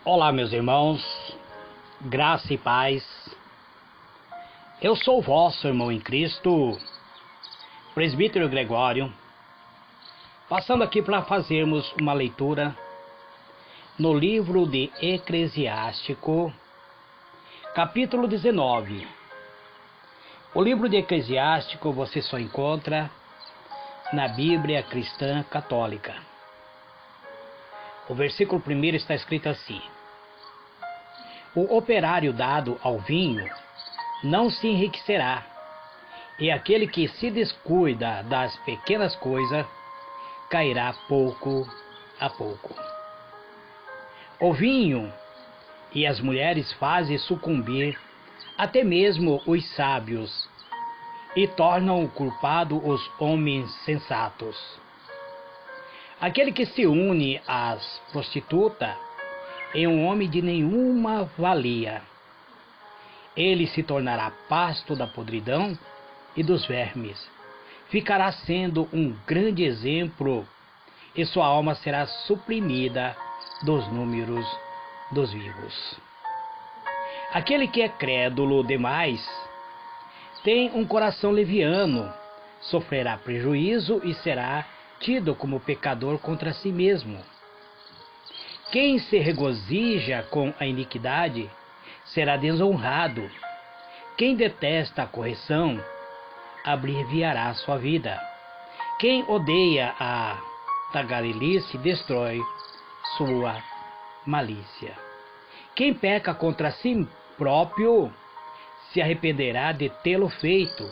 Olá, meus irmãos, graça e paz. Eu sou o vosso irmão em Cristo, presbítero Gregório, passando aqui para fazermos uma leitura no livro de Eclesiástico, capítulo 19. O livro de Eclesiástico você só encontra na Bíblia Cristã Católica. O versículo 1 está escrito assim: o operário dado ao vinho não se enriquecerá, e aquele que se descuida das pequenas coisas cairá pouco a pouco. O vinho e as mulheres fazem sucumbir até mesmo os sábios e tornam culpado os homens sensatos. Aquele que se une às prostitutas é um homem de nenhuma valia. Ele se tornará pasto da podridão e dos vermes. Ficará sendo um grande exemplo e sua alma será suprimida dos números dos vivos. Aquele que é crédulo demais tem um coração leviano, sofrerá prejuízo e será tido como pecador contra si mesmo. Quem se regozija com a iniquidade será desonrado. Quem detesta a correção abreviará sua vida. Quem odeia a tagarelice destrói sua malícia. Quem peca contra si próprio se arrependerá de tê-lo feito.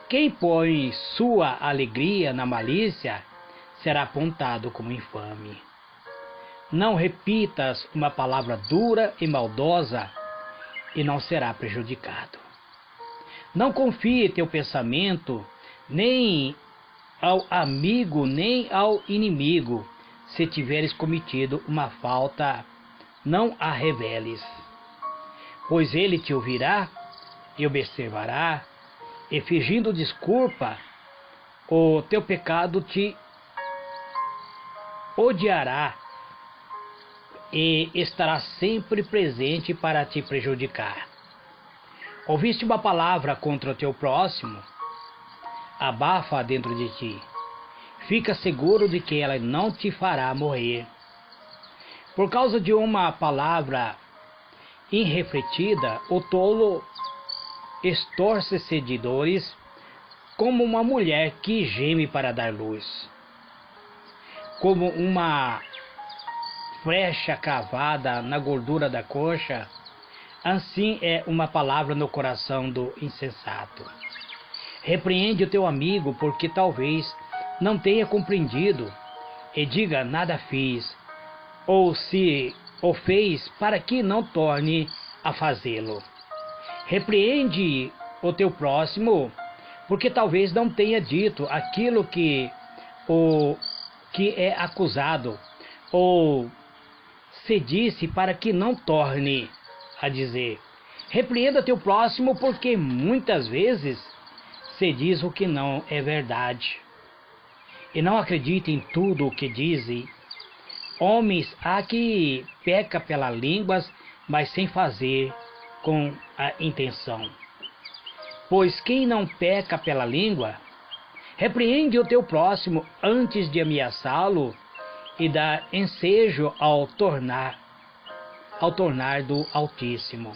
Quem põe sua alegria na malícia será apontado como infame. Não repitas uma palavra dura e maldosa e não será prejudicado. Não confie teu pensamento nem ao amigo nem ao inimigo. Se tiveres cometido uma falta, não a reveles, pois ele te ouvirá e observará, e fingindo desculpa, o teu pecado te odiará e estará sempre presente para te prejudicar. Ouviste uma palavra contra o teu próximo? Abafa dentro de ti. Fica seguro de que ela não te fará morrer. Por causa de uma palavra irrefletida, o tolo estorce-se de dores como uma mulher que geme para dar luz. Como uma flecha cravada na gordura da coxa, assim é uma palavra no coração do insensato. Repreende o teu amigo, porque talvez não tenha compreendido, e diga: nada fiz, ou se o fez, para que não torne a fazê-lo. Repreende o teu próximo, porque talvez não tenha dito aquilo que é acusado, ou se disse, para que não torne a dizer. Repreenda teu próximo, porque muitas vezes se diz o que não é verdade. E não acredite em tudo o que dizem. Homens há que peca pela língua, mas sem fazer com a intenção. Pois quem não peca pela língua, repreende o teu próximo antes de ameaçá-lo e dar ensejo ao tornar do Altíssimo,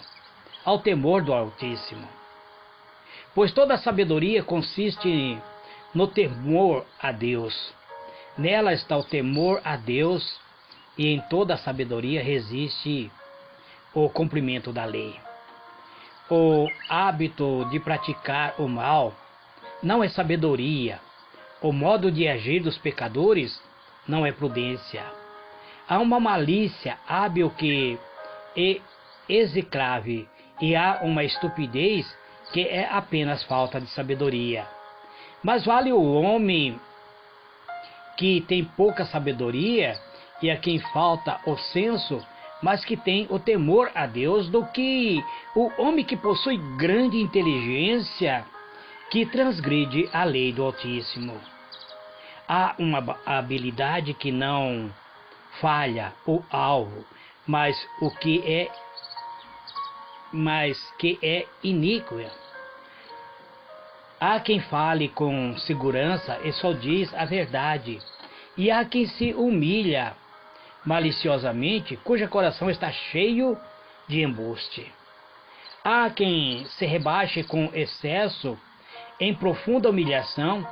ao temor do Altíssimo. Pois toda a sabedoria consiste no temor a Deus. Nela está o temor a Deus, e em toda a sabedoria resiste o cumprimento da lei. O hábito de praticar o mal não é sabedoria. O modo de agir dos pecadores não é prudência. Há uma malícia hábil que é execrável, e há uma estupidez que é apenas falta de sabedoria. Mas vale o homem que tem pouca sabedoria e a quem falta o senso, mas que tem o temor a Deus, do que o homem que possui grande inteligência, que transgride a lei do Altíssimo. Há uma habilidade que não falha o alvo, mas que é iníqua. Há quem fale com segurança e só diz a verdade, e há quem se humilha maliciosamente, cujo coração está cheio de embuste. Há quem se rebaixe com excesso em profunda humilhação,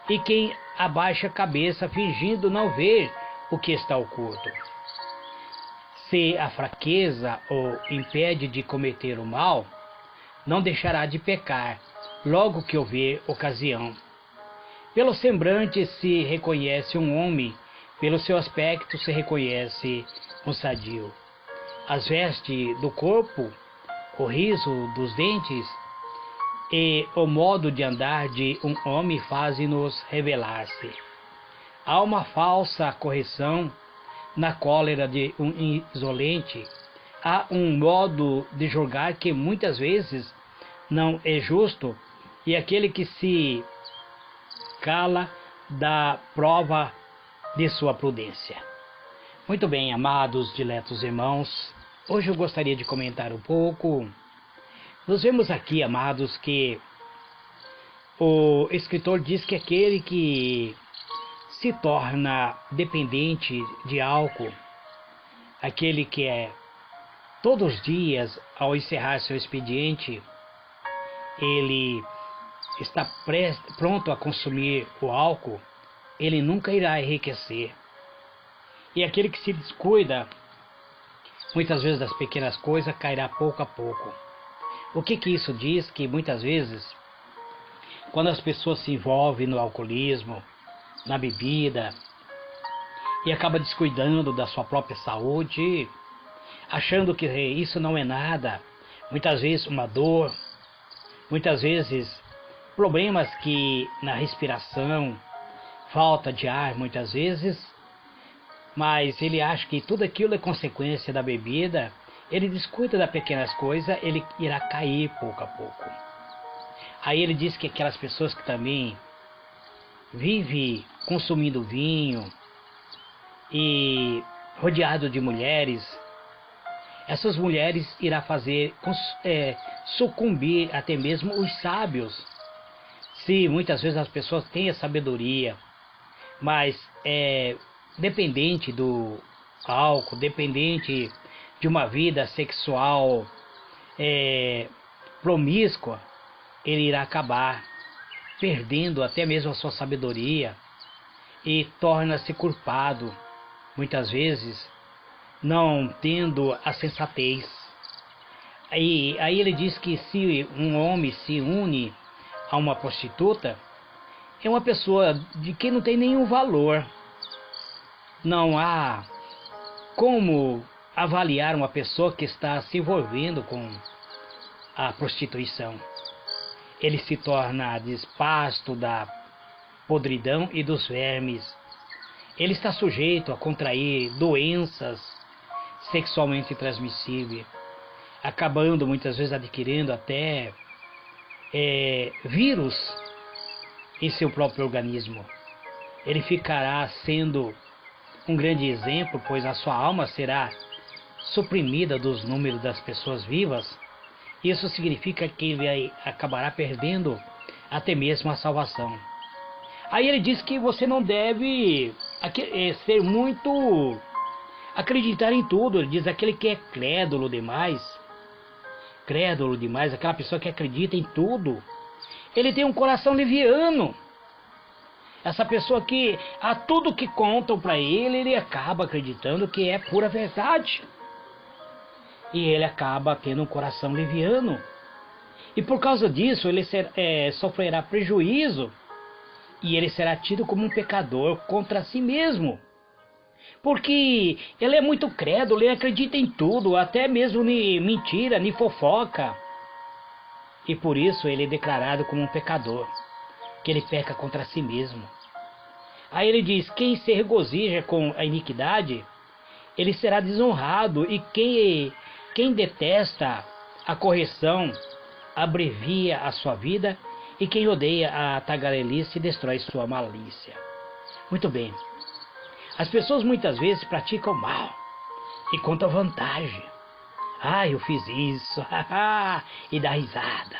e quem abaixa a cabeça fingindo não ver o que está oculto. Se a fraqueza o impede de cometer o mal, não deixará de pecar, logo que houver ocasião. Pelo semblante se reconhece um homem, pelo seu aspecto se reconhece um sadio. As vestes do corpo, o riso dos dentes e o modo de andar de um homem fazem-nos revelar-se. Há uma falsa correção na cólera de um insolente. Há um modo de julgar que muitas vezes não é justo, e aquele que se cala dá prova de sua prudência. Muito bem, amados, diletos irmãos, hoje eu gostaria de comentar um pouco. Nós vemos aqui, amados, que o escritor diz que aquele que se torna dependente de álcool, aquele que todos os dias, ao encerrar seu expediente, ele está pronto a consumir o álcool, ele nunca irá enriquecer. E aquele que se descuida, muitas vezes das pequenas coisas, cairá pouco a pouco. O que isso diz? Que muitas vezes, quando as pessoas se envolvem no alcoolismo, na bebida, e acaba descuidando da sua própria saúde, achando que isso não é nada, muitas vezes uma dor, muitas vezes problemas que na respiração, falta de ar muitas vezes, mas ele acha que tudo aquilo é consequência da bebida, ele descuida das pequenas coisas, ele irá cair pouco a pouco. Aí ele diz que aquelas pessoas que também vivem consumindo vinho e rodeado de mulheres, essas mulheres irá fazer sucumbir até mesmo os sábios. Se muitas vezes as pessoas têm a sabedoria, mas dependente do álcool, dependente de uma vida sexual promíscua, ele irá acabar perdendo até mesmo a sua sabedoria e torna-se culpado, muitas vezes, não tendo a sensatez. Aí ele diz que se um homem se une a uma prostituta, é uma pessoa de que não tem nenhum valor. Não há como avaliar uma pessoa que está se envolvendo com a prostituição. Ele se torna despasto da podridão e dos vermes. Ele está sujeito a contrair doenças sexualmente transmissíveis, acabando muitas vezes adquirindo até vírus em seu próprio organismo. Ele ficará sendo um grande exemplo, pois a sua alma será suprimida dos números das pessoas vivas. Isso significa que ele acabará perdendo até mesmo a salvação. Aí ele diz que você não deve ser muito acreditar em tudo. Ele diz aquele que é crédulo demais, aquela pessoa que acredita em tudo, ele tem um coração leviano. Essa pessoa que a tudo que contam para ele acaba acreditando que é pura verdade. E ele acaba tendo um coração leviano. E por causa disso ele sofrerá prejuízo. E ele será tido como um pecador contra si mesmo. Porque ele é muito crédulo, ele acredita em tudo, até mesmo em mentira, em fofoca. E por isso ele é declarado como um pecador, que ele peca contra si mesmo. Aí ele diz, quem se regozija com a iniquidade, ele será desonrado, e quem detesta a correção abrevia a sua vida, e quem odeia a tagarelice destrói sua malícia. Muito bem. As pessoas muitas vezes praticam mal, e conta vantagem. Ah, eu fiz isso, e dá risada.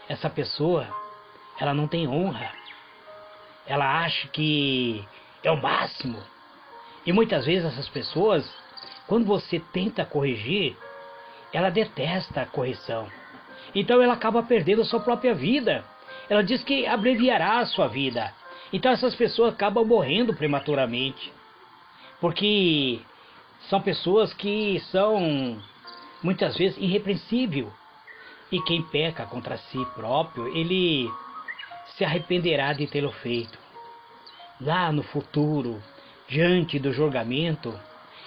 Essa pessoa, ela não tem honra. Ela acha que é o máximo. E muitas vezes essas pessoas, quando você tenta corrigir, ela detesta a correção. Então ela acaba perdendo a sua própria vida. Ela diz que abreviará a sua vida. Então essas pessoas acabam morrendo prematuramente. Porque são pessoas que são muitas vezes irrepreensíveis. E quem peca contra si próprio, ele se arrependerá de tê-lo feito. Lá no futuro, diante do julgamento,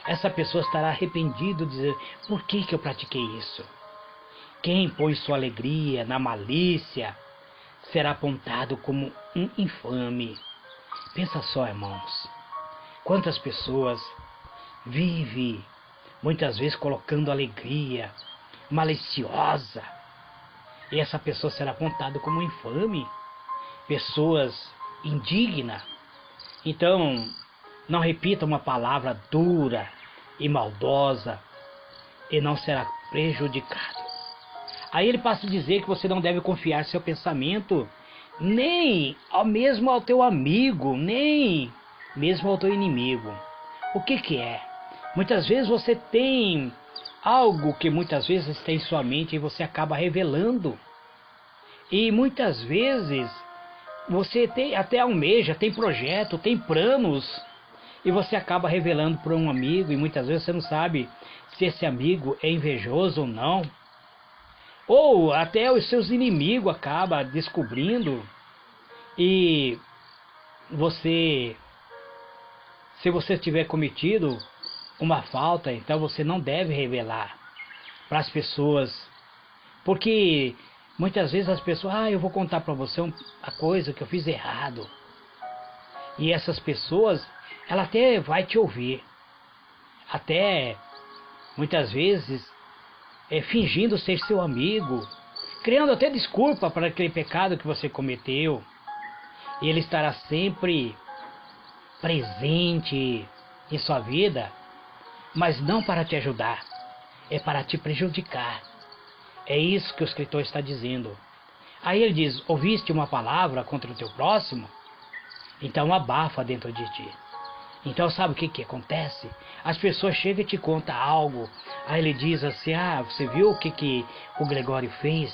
essa pessoa estará arrependida de dizer: por que eu pratiquei isso? Quem põe sua alegria na malícia será apontado como um infame. Pensa só, irmãos, quantas pessoas vivem muitas vezes colocando alegria maliciosa, e essa pessoa será apontada como infame, pessoas indignas. Então, não repita uma palavra dura e maldosa e não será prejudicado. Aí ele passa a dizer que você não deve confiar seu pensamento nem mesmo ao teu amigo, nem mesmo ao teu inimigo. O que é? Muitas vezes você tem algo que muitas vezes tem em sua mente e você acaba revelando. E muitas vezes você tem, até almeja, tem projeto, tem planos, e você acaba revelando para um amigo, e muitas vezes você não sabe se esse amigo é invejoso ou não. Ou até os seus inimigos acabam descobrindo, e você, se você tiver cometido uma falta, então você não deve revelar para as pessoas, porque muitas vezes as pessoas, eu vou contar para você a coisa que eu fiz errado. E essas pessoas, ela até vai te ouvir. Até, muitas vezes, fingindo ser seu amigo, criando até desculpa para aquele pecado que você cometeu. E ele estará sempre presente em sua vida, mas não para te ajudar, é para te prejudicar. É isso que o escritor está dizendo. Aí ele diz: ouviste uma palavra contra o teu próximo? Então abafa dentro de ti. Então sabe o que acontece? As pessoas chegam e te contam algo. Aí ele diz assim: você viu o que o Gregório fez?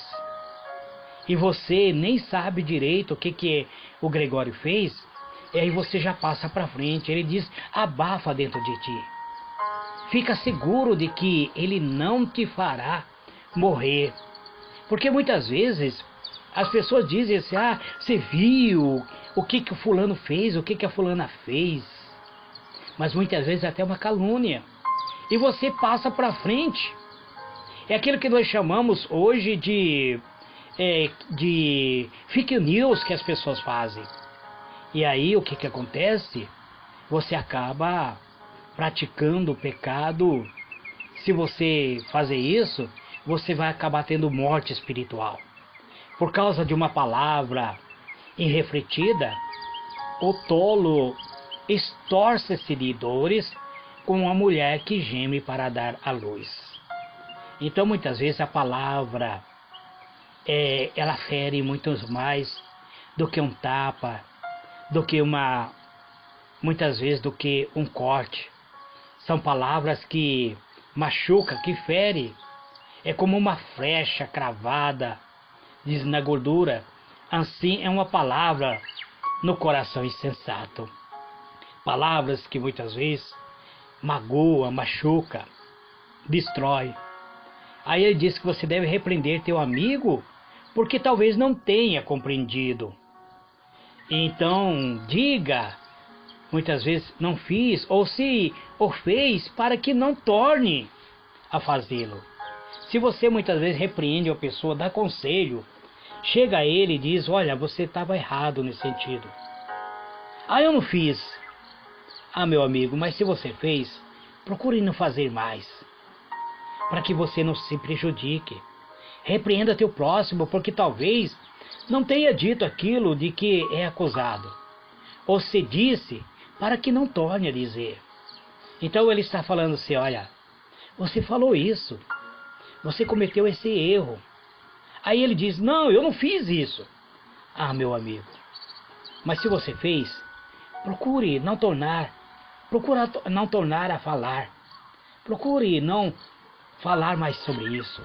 E você nem sabe direito o que o Gregório fez. E aí você já passa para frente. Ele diz: abafa dentro de ti. Fica seguro de que ele não te fará morrer. Porque muitas vezes as pessoas dizem assim: você viu o que o fulano fez, o que a fulana fez. Mas muitas vezes é até uma calúnia. E você passa para frente. É aquilo que nós chamamos hoje de fake news que as pessoas fazem. E aí o que acontece? Você acaba praticando o pecado. Se você fazer isso, você vai acabar tendo morte espiritual. Por causa de uma palavra irrefletida, o tolo estorce-se de dores com a mulher que geme para dar à luz. Então muitas vezes a palavra ela fere muito mais do que um tapa, muitas vezes do que um corte. São palavras que machuca, que fere. É como uma flecha cravada, diz na gordura. Assim é uma palavra no coração insensato. Palavras que muitas vezes magoa, machuca, destrói. Aí ele diz que você deve repreender teu amigo, porque talvez não tenha compreendido. Então diga, muitas vezes não fiz, ou se o fez, para que não torne a fazê-lo. Se você muitas vezes repreende a pessoa, dá conselho, chega a ele e diz: olha, você estava errado nesse sentido. Eu não fiz. Meu amigo, mas se você fez, procure não fazer mais, para que você não se prejudique. Repreenda teu próximo, porque talvez não tenha dito aquilo de que é acusado, ou se disse, para que não torne a dizer. Então ele está falando assim, olha, você falou isso, você cometeu esse erro. Aí ele diz, não, eu não fiz isso. Ah, meu amigo, mas se você fez, procura não tornar a falar. Procure não falar mais sobre isso.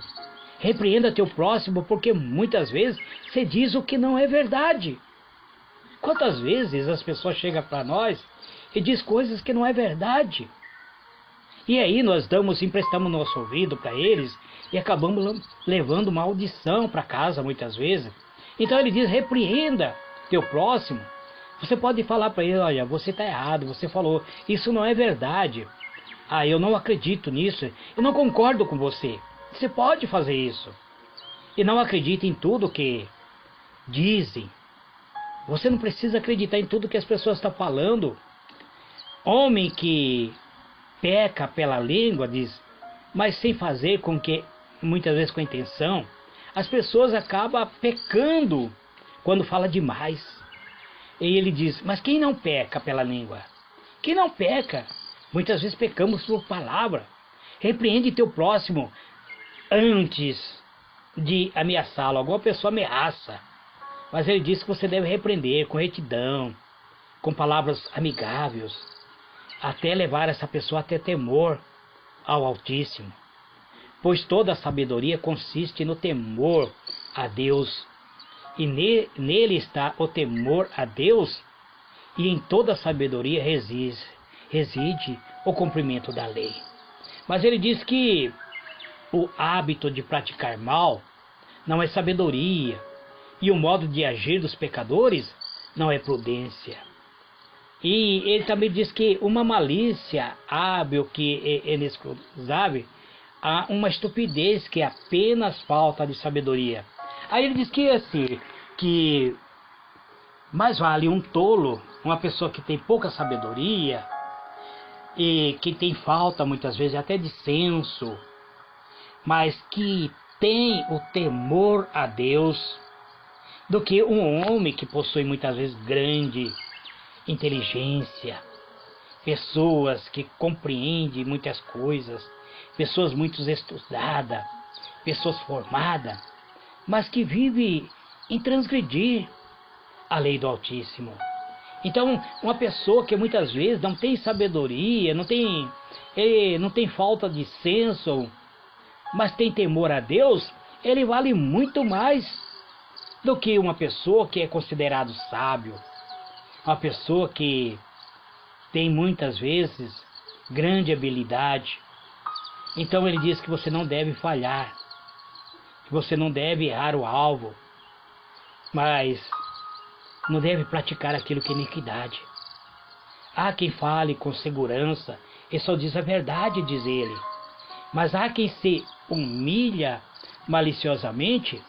Repreenda teu próximo, porque muitas vezes você diz o que não é verdade. Quantas vezes as pessoas chegam para nós e diz coisas que não é verdade? E aí nós emprestamos nosso ouvido para eles e acabamos levando maldição para casa muitas vezes. Então ele diz, repreenda teu próximo. Você pode falar para ele, olha, você está errado, você falou, isso não é verdade. Ah, eu não acredito nisso, eu não concordo com você. Você pode fazer isso. E não acredite em tudo que dizem. Você não precisa acreditar em tudo que as pessoas estão falando. Homem que peca pela língua, diz, mas sem fazer com que, muitas vezes com intenção, as pessoas acabam pecando quando fala demais. E ele diz, mas quem não peca pela língua? Quem não peca? Muitas vezes pecamos por palavra. Repreende teu próximo antes de ameaçá-lo. Alguma pessoa ameaça, mas ele diz que você deve repreender com retidão, com palavras amigáveis, até levar essa pessoa a ter temor ao Altíssimo. Pois toda a sabedoria consiste no temor a Deus, e nele está o temor a Deus, e em toda a sabedoria reside o cumprimento da lei. Mas ele diz que o hábito de praticar mal não é sabedoria, e o modo de agir dos pecadores não é prudência. E ele também diz que uma malícia hábil que é inexcusável, há uma estupidez que é apenas falta de sabedoria. Aí ele diz que assim, que mais vale um tolo, uma pessoa que tem pouca sabedoria e que tem falta muitas vezes até de senso, mas que tem o temor a Deus, do que um homem que possui muitas vezes grande inteligência, pessoas que compreendem muitas coisas, pessoas muito estudadas, pessoas formadas, mas que vivem em transgredir a lei do Altíssimo. Então, uma pessoa que muitas vezes não tem sabedoria, não tem falta de senso, mas tem temor a Deus, ele vale muito mais do que uma pessoa que é considerado sábio, uma pessoa que tem muitas vezes grande habilidade. Então ele diz que você não deve falhar, que você não deve errar o alvo, mas não deve praticar aquilo que é iniquidade. Há quem fale com segurança e só diz a verdade, diz ele, mas há quem se humilha maliciosamente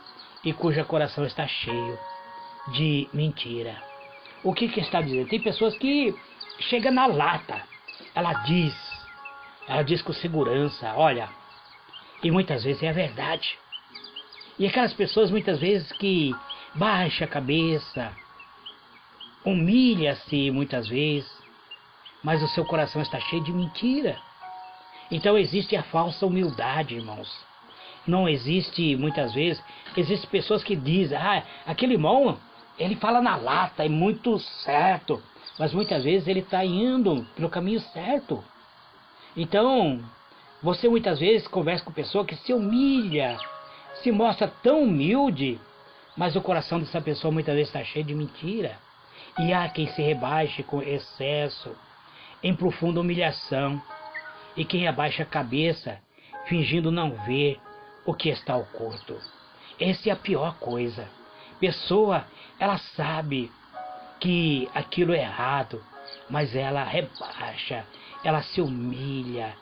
e cujo coração está cheio de mentira. O que está dizendo? Tem pessoas que chegam na lata, ela diz com segurança, olha, e muitas vezes é a verdade. E aquelas pessoas muitas vezes que baixa a cabeça, humilha-se muitas vezes, mas o seu coração está cheio de mentira. Então existe a falsa humildade, irmãos. Não existe, muitas vezes, existem pessoas que dizem, aquele irmão, ele fala na lata, é muito certo, mas muitas vezes ele está indo pelo caminho certo. Então, você muitas vezes conversa com pessoa que se humilha, se mostra tão humilde, mas o coração dessa pessoa muitas vezes está cheio de mentira. E há quem se rebaixe com excesso, em profunda humilhação, e quem abaixa a cabeça, fingindo não ver o que está oculto. Essa é a pior coisa. Pessoa, ela sabe que aquilo é errado, mas ela rebaixa, ela se humilha,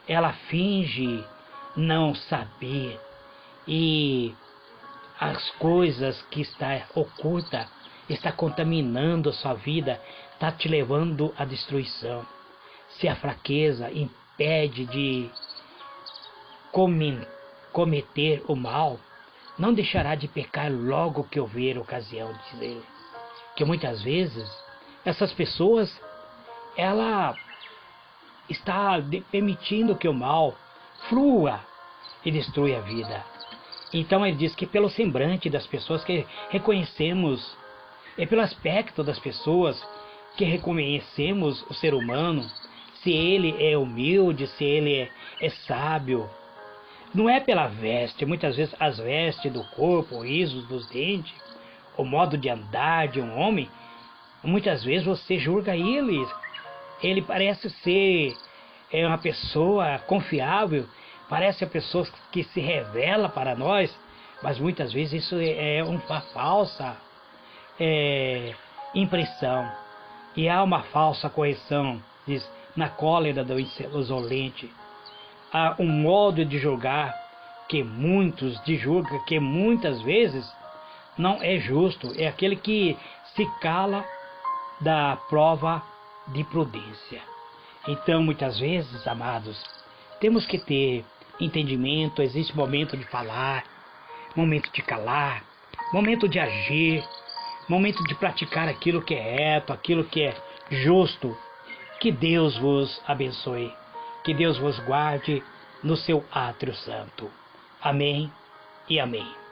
ela finge não saber, e as coisas que está oculta está contaminando a sua vida, está te levando à destruição. Se a fraqueza impede de cometer o mal, não deixará de pecar logo que houver ocasião, diz ele. Que muitas vezes essas pessoas, ela está permitindo que o mal flua e destrua a vida. Então ele diz que pelo semblante das pessoas que reconhecemos, é pelo aspecto das pessoas que reconhecemos o ser humano, se ele é humilde, se ele é sábio. Não é pela veste, muitas vezes as vestes do corpo, o riso dos dentes, o modo de andar de um homem, muitas vezes você julga ele. Ele parece ser uma pessoa confiável, parece a pessoa que se revela para nós, mas muitas vezes isso é uma falsa impressão. E há uma falsa correção, diz, na cólera do insolente. Há um modo de julgar que julgam que muitas vezes não é justo, é aquele que se cala da prova de prudência. Então, muitas vezes, amados, temos que ter entendimento. Existe momento de falar, momento de calar, momento de agir, momento de praticar aquilo que é reto, aquilo que é justo. Que Deus vos abençoe, que Deus vos guarde no seu átrio santo. Amém e amém.